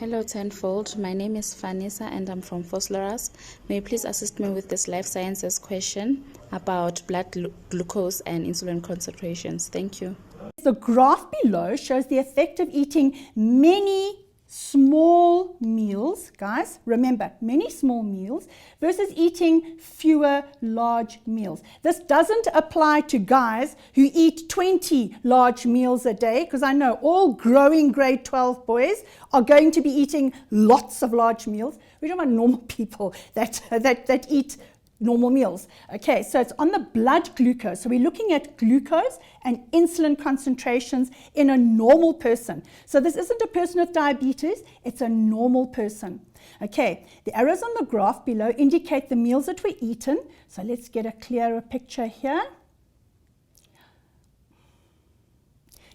Hello Tenfold, my name is Vanessa and I'm from Vosloorus. May you please assist me with this life sciences question about blood glucose and insulin concentrations. Thank you. The graph below shows the effect of eating many small meals, guys, remember, many small meals versus eating fewer large meals. This doesn't apply to guys who eat 20 large meals a day, because I know all growing grade 12 boys are going to be eating lots of large meals. We're talking about normal people that eat normal meals. Okay, so it's on the blood glucose. So we're looking at glucose and insulin concentrations in a normal person. So this isn't a person with diabetes, it's a normal person. Okay, the arrows on the graph below indicate the meals that were eaten. So let's get a clearer picture here.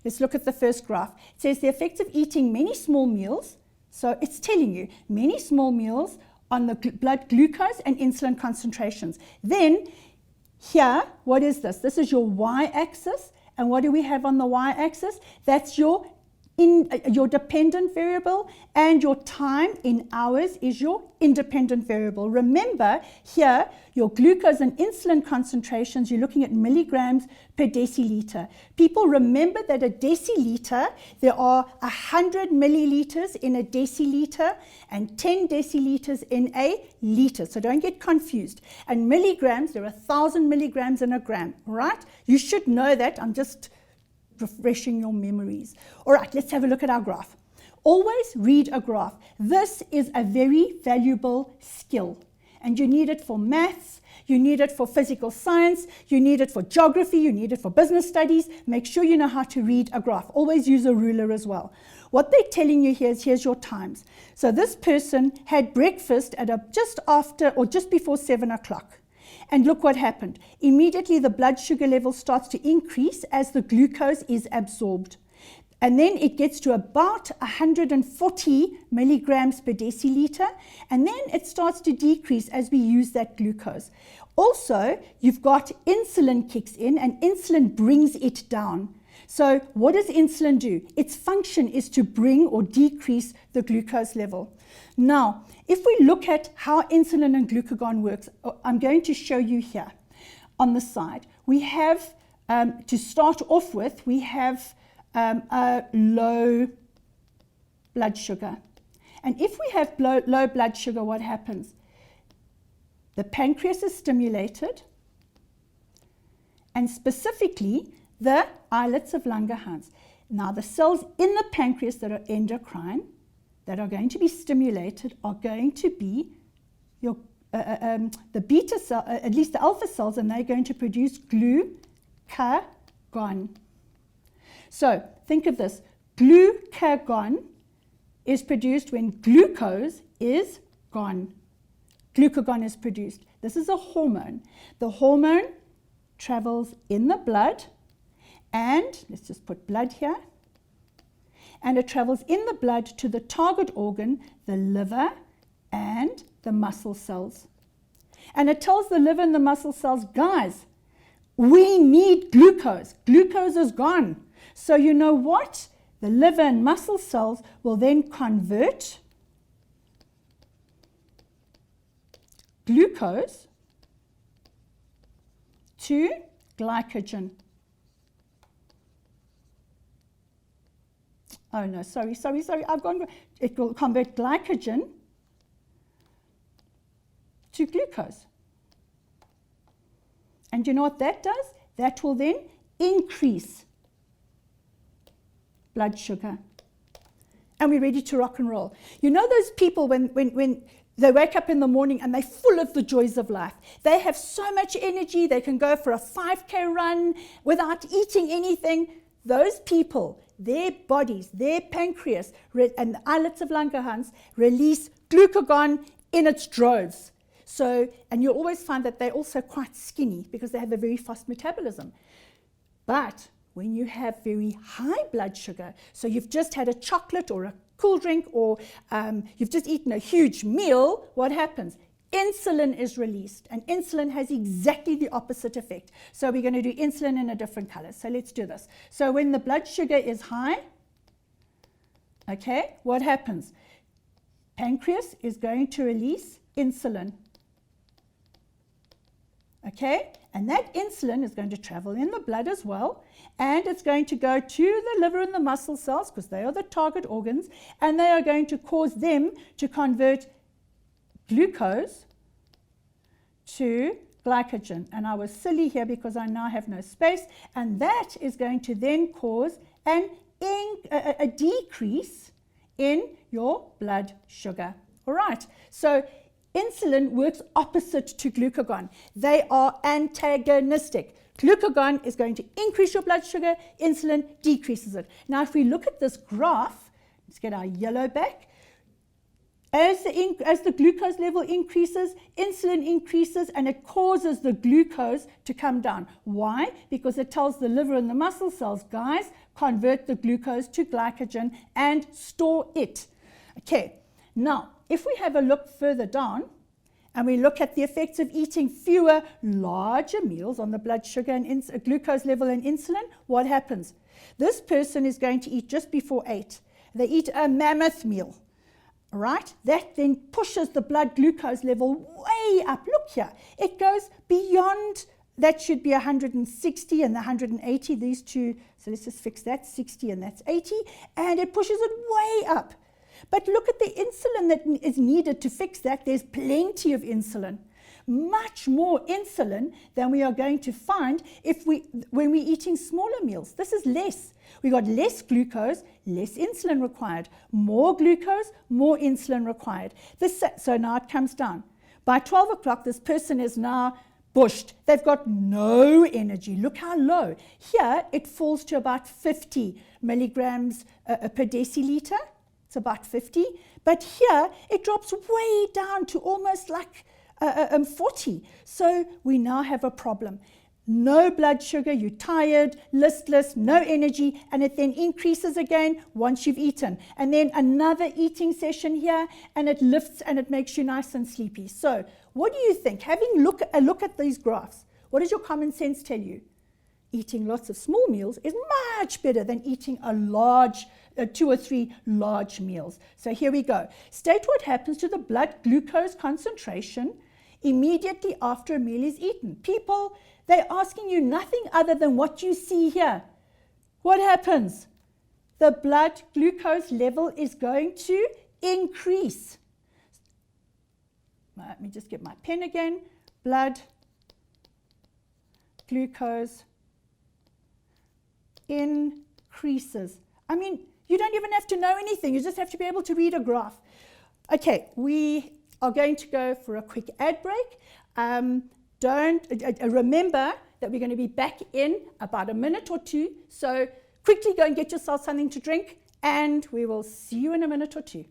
Let's look at the first graph. It says the effect of eating many small meals. So it's telling you many small meals on the blood glucose and insulin concentrations. Then here, what is this? This is your y-axis. And what do we have on the y-axis? That's your dependent variable, and your time in hours is your independent variable. Remember, here, your glucose and insulin concentrations, you're looking at milligrams per deciliter. People, remember that a deciliter, there are 100 milliliters in a deciliter and 10 deciliters in a liter. So don't get confused. And milligrams, there are 1,000 milligrams in a gram, right? You should know that. I'm just refreshing your memories. All right, let's have a look at our graph. Always read a graph. This is a very valuable skill, and you need it for maths, you need it for physical science, you need it for geography, you need it for business studies. Make sure you know how to read a graph. Always use a ruler as well. What they're telling you here is, here's your times. So this person had breakfast at just after or just before 7 o'clock. And look what happened. Immediately the blood sugar level starts to increase as the glucose is absorbed. And then it gets to about 140 milligrams per deciliter. And then it starts to decrease as we use that glucose. Also, you've got insulin kicks in, and insulin brings it down. So what does insulin do? Its function is to bring or decrease the glucose level. Now, if we look at how insulin and glucagon works, I'm going to show you here on the side. We have, to start off with, we have a low blood sugar. And if we have low blood sugar, what happens? The pancreas is stimulated, and specifically the islets of Langerhans. Now, the cells in the pancreas that are endocrine, that are going to be stimulated, are going to be your the beta cell, at least the alpha cells, and they're going to produce glucagon. So think of this. Glucagon is produced when glucose is gone. Glucagon is produced. This is a hormone. The hormone travels in the blood, and let's just put blood here. And it travels in the blood to the target organ, the liver and the muscle cells. And it tells the liver and the muscle cells, guys, we need glucose. Glucose is gone. So you know what? The liver and muscle cells will then convert glucose to glycogen. Oh no, sorry. I've gone. It will convert glycogen to glucose. And you know what that does? That will then increase blood sugar. And we're ready to rock and roll. You know those people when they wake up in the morning and they're full of the joys of life. They have so much energy, they can go for a 5K run without eating anything. Those people, their bodies, their pancreas, and the islets of Langerhans release glucagon in its droves. So, and you'll always find that they're also quite skinny because they have a very fast metabolism. But when you have very high blood sugar, so you've just had a chocolate or a cool drink, or you've just eaten a huge meal, what happens? Insulin is released, and insulin has exactly the opposite effect. So we're going to do insulin in a different color. So let's do this. So when the blood sugar is high, okay, what happens? pancreas is going to release insulin. Okay, and that insulin is going to travel in the blood as well, and it's going to go to the liver and the muscle cells, because they are the target organs, and they are going to cause them to convert glucose to glycogen. And I was silly here because I now have no space, and that is going to then cause a decrease in your blood sugar. All right, so insulin works opposite to glucagon. They are antagonistic. Glucagon is going to increase your blood sugar, insulin decreases it. Now, if we look at this graph, let's get our yellow back. As the glucose level increases, insulin increases, and it causes the glucose to come down. Why? Because it tells the liver and the muscle cells, guys, convert the glucose to glycogen and store it. Okay, now, if we have a look further down and we look at the effects of eating fewer, larger meals on the blood sugar and glucose level and insulin, what happens? This person is going to eat just before 8. They eat a mammoth meal, right? That then pushes the blood glucose level way up. Look here, it goes beyond, that should be 160 and the 180, these two, so let's just fix that, 60 and that's 80, and it pushes it way up. But look at the insulin that is needed to fix that. There's plenty of insulin, much more insulin than we are going to find when we're eating smaller meals. This is less. We got less glucose, less insulin required. More glucose, more insulin required. So now it comes down. By 12 o'clock, this person is now bushed. They've got no energy. Look how low. Here, it falls to about 50 milligrams per deciliter. It's about 50, but here it drops way down to almost like 40. So we now have a problem. No blood sugar, you're tired, listless, no energy, and it then increases again once you've eaten. And then another eating session here, and it lifts and it makes you nice and sleepy. So what do you think? Having a look at these graphs, what does your common sense tell you? Eating lots of small meals is much better than eating a large 2 or 3 large meals. So here we go. State what happens to the blood glucose concentration immediately after a meal is eaten. People, they're asking you nothing other than what you see here. What happens? The blood glucose level is going to increase. Let me just get my pen again. Blood glucose increases. I mean, you don't even have to know anything. You just have to be able to read a graph. Okay, we are going to go for a quick ad break. Remember that we're going to be back in about a minute or two. So quickly go and get yourself something to drink, and we will see you in a minute or two.